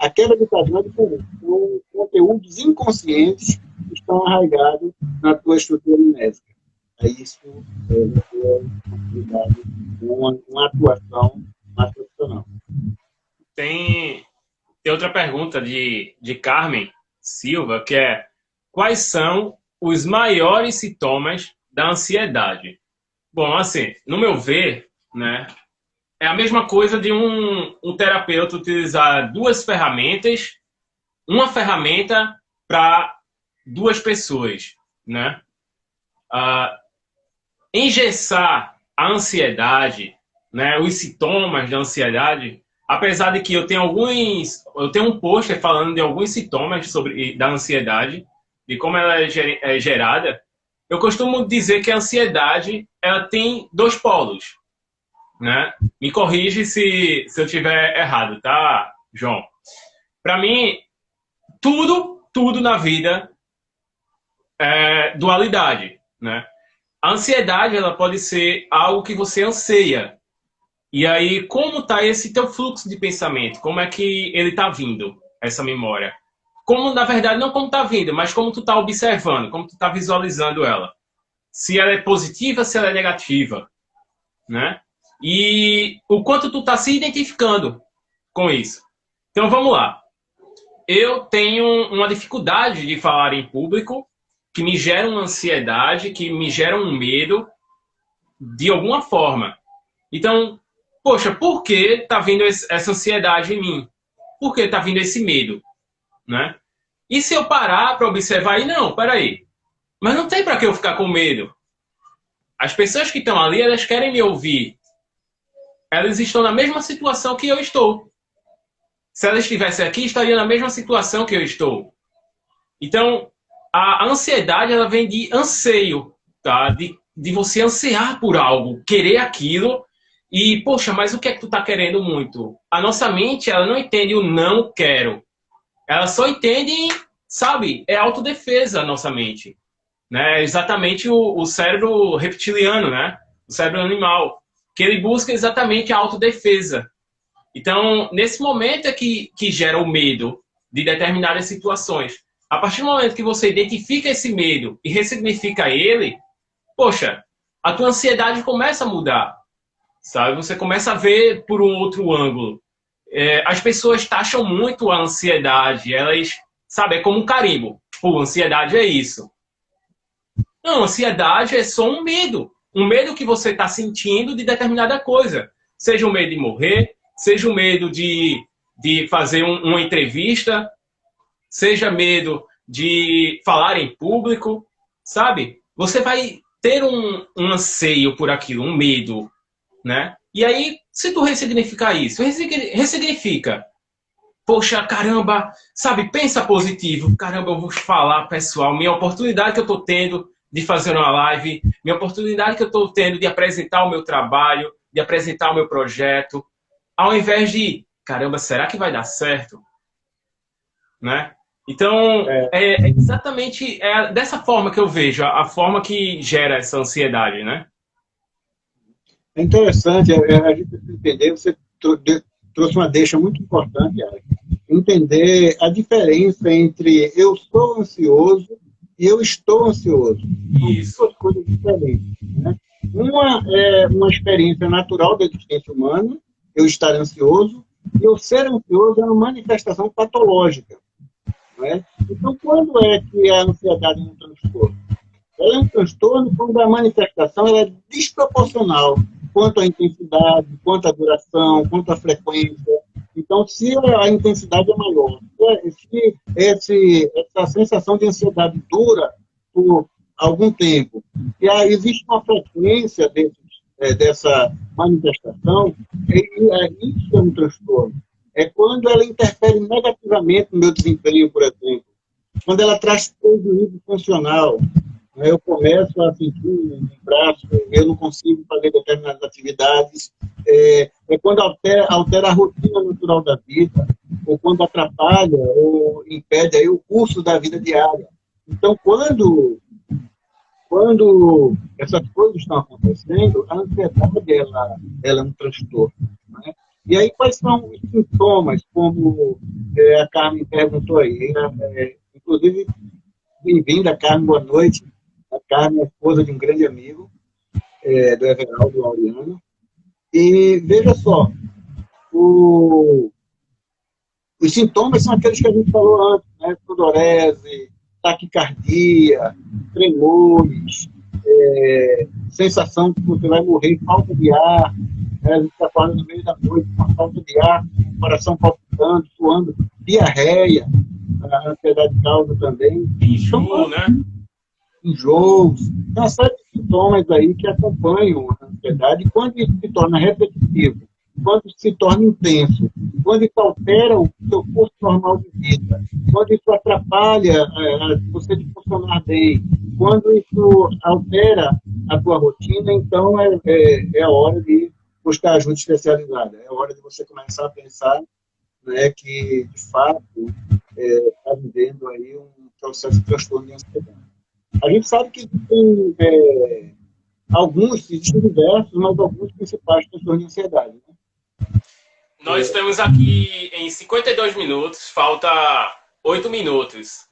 A quebra de padrão é diferente. São conteúdos inconscientes que estão arraigados na tua estrutura amnésica. É isso uma atuação mais profissional. Tem outra pergunta de Carmen Silva, que é: quais são os maiores sintomas da ansiedade? Bom, assim, no meu ver, né, é a mesma coisa de um terapeuta utilizar duas ferramentas, uma ferramenta para duas pessoas, né? Engessar a ansiedade, né, os sintomas da ansiedade, apesar de que eu tenho um pôster falando de alguns sintomas da ansiedade, de como ela é gerada, eu costumo dizer que a ansiedade ela tem dois polos, né? Me corrige se eu estiver errado, tá, João? Para mim, tudo na vida é dualidade, né? A ansiedade ela pode ser algo que você anseia. E aí, como está esse teu fluxo de pensamento? Como é que ele está vindo, essa memória? Como, na verdade, não como está vindo, mas como tu está observando, como tu está visualizando ela. Se ela é positiva, se ela é negativa, né? E o quanto tu está se identificando com isso. Então, vamos lá. Eu tenho uma dificuldade de falar em público, que me gera uma ansiedade, que me gera um medo, de alguma forma. Então, poxa, por que está vindo essa ansiedade em mim? Por que está vindo esse medo? Né? E se eu parar para observar, não, peraí, mas não tem para que eu ficar com medo. As pessoas que estão ali, elas querem me ouvir. Elas estão na mesma situação que eu estou. Se elas estivessem aqui, estariam na mesma situação que eu estou. Então, a ansiedade, ela vem de anseio, tá? De você ansiar por algo, querer aquilo. E, poxa, mas o que é que tu tá querendo muito? A nossa mente, ela não entende o não quero. Ela só entende, sabe, é autodefesa a nossa mente. Né? Exatamente o cérebro reptiliano, né? O cérebro animal, que ele busca exatamente a autodefesa. Então, nesse momento é que gera o medo de determinadas situações. A partir do momento que você identifica esse medo e ressignifica ele, poxa, a tua ansiedade começa a mudar, sabe? Você começa a ver por um outro ângulo. As pessoas taxam muito a ansiedade, elas, sabe, é como um carimbo. Pô, ansiedade é isso. Não, ansiedade é só um medo que você está sentindo de determinada coisa. Seja o medo de morrer, seja o medo de fazer uma entrevista, seja medo de falar em público, sabe? Você vai ter um anseio por aquilo, um medo, né? E aí, se tu ressignificar isso, ressignifica. Poxa, caramba, sabe? Pensa positivo. Caramba, eu vou falar, pessoal, minha oportunidade que eu tô tendo de fazer uma live, minha oportunidade que eu tô tendo de apresentar o meu trabalho, de apresentar o meu projeto, ao invés de, caramba, será que vai dar certo? Né? Então, é exatamente dessa forma que eu vejo, a forma que gera essa ansiedade, né? É interessante, a gente precisa entender, você trouxe uma deixa muito importante, Alex. entender a diferença entre eu sou ansioso e eu estou ansioso. Isso. São duas coisas diferentes, né? Uma é uma experiência natural da existência humana, eu estar ansioso, e eu ser ansioso é uma manifestação patológica. Né? Então, quando é que a ansiedade é um transtorno? Ela é um transtorno quando a manifestação ela é desproporcional quanto à intensidade, quanto à duração, quanto à frequência. Então, se a intensidade é maior, se essa sensação de ansiedade dura por algum tempo, e aí existe uma frequência dessa manifestação, isso é um transtorno. É quando ela interfere negativamente no meu desempenho, por exemplo. Quando ela traz prejuízo funcional, eu começo a sentir um braço, eu não consigo fazer determinadas atividades. Quando altera a rotina natural da vida, ou quando atrapalha ou impede aí o curso da vida diária. Então, quando essas coisas estão acontecendo, a ansiedade ela é um transtorno. Né? E aí, quais são os sintomas, como a Carmen perguntou aí? Inclusive, bem-vinda, Carmen, boa noite. A Carmen é esposa de um grande amigo, do Everaldo Laureano. E veja só, os sintomas são aqueles que a gente falou antes, né? Sudorese, taquicardia, tremores, sensação de que você vai morrer, falta de ar, né? A gente está falando no meio da noite, com a falta de ar, com o coração palpitando, suando, diarreia, a ansiedade causa também. Enjoo, né? Enjoos, uma série de sintomas aí que acompanham a ansiedade, e quando isso se torna repetitivo, quando isso se torna intenso, quando isso altera o seu curso normal de vida, quando isso atrapalha você de funcionar bem, quando isso altera a tua rotina, então é a hora de buscar ajuda especializada, é a hora de você começar a pensar, né, que, de fato, está vivendo aí um processo de transtorno de ansiedade. A gente sabe que tem existem diversos, mas alguns principais transtornos de ansiedade. Né? Nós estamos aqui em 52 minutos, falta 8 minutos.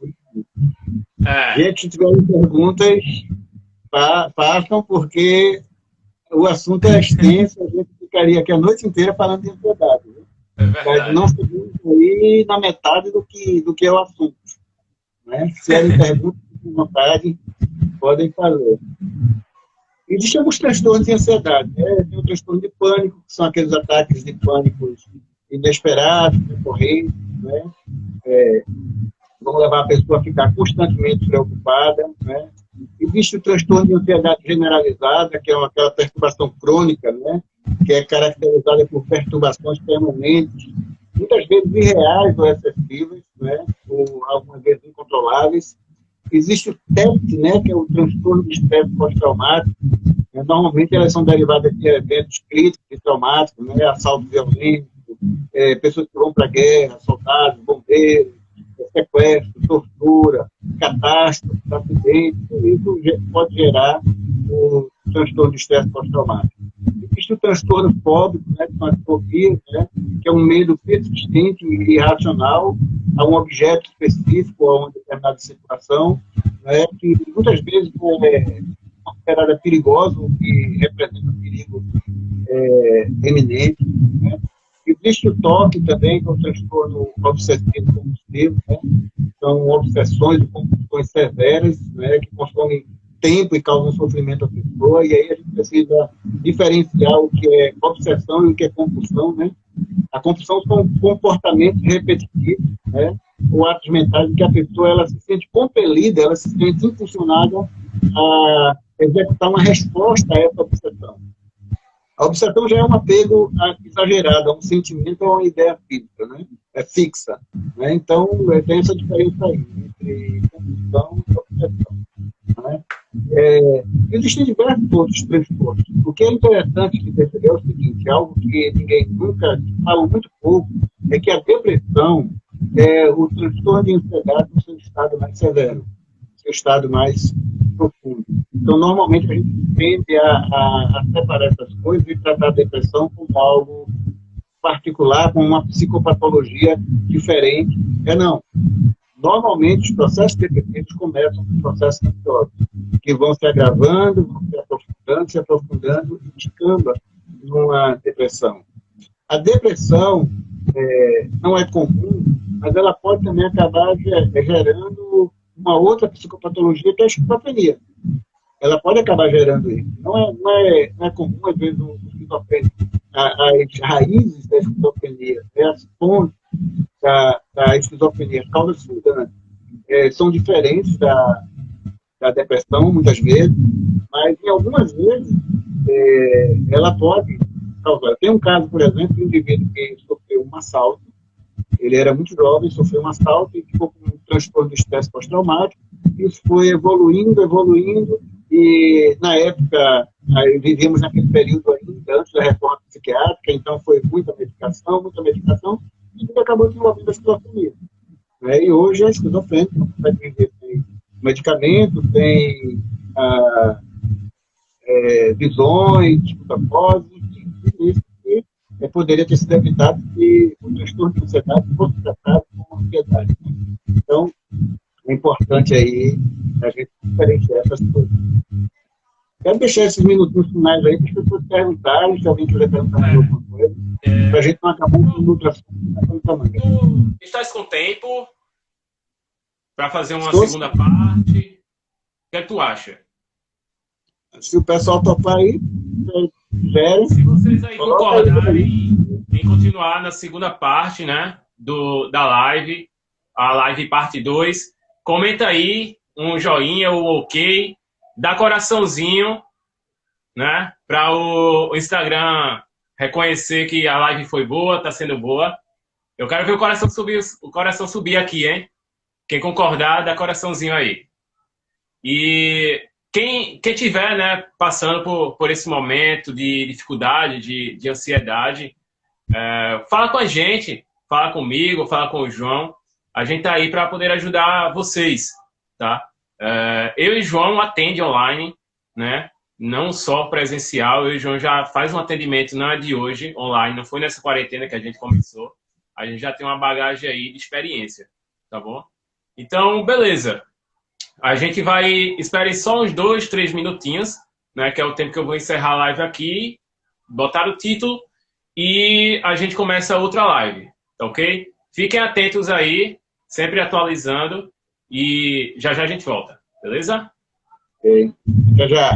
Gente, se tiverem perguntas, façam, porque o assunto é extenso, a gente ficaria aqui a noite inteira falando de ansiedade. Né? É verdade. Mas não seguimos aí na metade do que é o assunto. Né? Se tiverem perguntas, à vontade, podem fazer. Existem alguns transtornos de ansiedade. Né? Tem o transtorno de pânico, que são aqueles ataques de pânico inesperados, recorrentes, né? Vão levar a pessoa a ficar constantemente preocupada. Né? Existe o transtorno de ansiedade generalizada, que é aquela perturbação crônica, né? Que é caracterizada por perturbações permanentes, muitas vezes irreais ou excessivas, né? Ou algumas vezes incontroláveis. Existe o TEP, né, que é o transtorno de estresse pós-traumático. Normalmente elas são derivadas de eventos críticos e traumáticos, né, assalto violento, pessoas que vão para a guerra, soldados, bombeiros, sequestro, tortura, catástrofe, acidente, tudo isso pode gerar o transtorno de estresse pós-traumático. Existe o transtorno fóbico, né, que são as fobias, né, que é um medo persistente e irracional a um objeto específico, a uma determinada situação, né, que muitas vezes é considerada perigosa, ou que representa um perigo eminente. Né. Existe o TOC também, que é o transtorno obsessivo compulsivo, né? São obsessões e compulsões severas, né, que consomem tempo e causam sofrimento à pessoa, e aí a gente precisa diferenciar o que é obsessão e o que é compulsão, né? A compulsão são comportamentos repetitivos, né, ou atos mentais em que a pessoa ela se sente compelida, ela se sente impulsionada a executar uma resposta a essa obsessão. A obsessão já é um apego exagerado, a um sentimento ou a uma ideia física, né? É fixa. Né? Então, tem essa diferença aí entre compulsão e obsessão. Né? Existem diversos outros transtornos. O que é interessante de perceber é o seguinte, algo que ninguém nunca fala muito pouco, é que a depressão é o transtorno de ansiedade no seu estado mais severo, no seu estado mais profundo. Então, normalmente, a gente tende a separar essas coisas e tratar a depressão como algo particular com uma psicopatologia diferente. Não. Normalmente, os processos depressivos começam com processos ansiosos, que vão se agravando, vão se aprofundando e descamba numa depressão. A depressão não é comum, mas ela pode também acabar gerando uma outra psicopatologia, que é a esquizofrenia. Ela pode acabar gerando isso. Não é comum, às vezes, o esquizofrenia. As raízes da esquizofrenia, as fontes da esquizofrenia, as causas fundantes, são diferentes da depressão, muitas vezes, mas, em algumas vezes, ela pode causar. Tem um caso, por exemplo, de um indivíduo que sofreu um assalto. Ele era muito jovem, sofreu um assalto e ficou com um transtorno de estresse pós-traumático. Isso foi evoluindo, e na época, vivíamos naquele período ainda, antes da reforma psiquiátrica, então foi muita medicação, e ele acabou desenvolvendo a esquizofrenia. E hoje a esquizofrenia não consegue viver sem medicamento, sem visões, psicopatoses, tudo isso que poderia ter sido evitado se o transtorno de ansiedade fosse tratado como ansiedade. Então, é importante aí a gente diferenciar essas coisas. Quero deixar esses minutinhos finais aí para as pessoas perguntarem, se alguém quiser perguntar mais alguma coisa, para a gente não acabar com outra Tu estás com tempo para fazer uma segunda parte? O que é que tu acha? Se o pessoal topar aí, se vocês aí concordarem em continuar na segunda parte, né, da live, a live parte 2, comenta aí um joinha, um ok, dá coraçãozinho, né, para o Instagram reconhecer que a live foi boa, tá sendo boa. Eu quero ver o coração subir aqui, hein? Quem concordar, dá coraçãozinho aí. E quem tiver, né, passando por esse momento de dificuldade, de ansiedade, fala com a gente, fala comigo, fala com o João. A gente tá aí para poder ajudar vocês, tá? Eu e o João atende online, né? Não só presencial. Eu e o João já faz um atendimento, não é de hoje, online. Não foi nessa quarentena que a gente começou. A gente já tem uma bagagem aí de experiência, tá bom? Então, beleza. A gente vai... Esperem só uns 2, 3 minutinhos, né? Que é o tempo que eu vou encerrar a live aqui, botar o título e a gente começa outra live, tá ok? Fiquem atentos aí, sempre atualizando e já já a gente volta, beleza? Ok. Já já.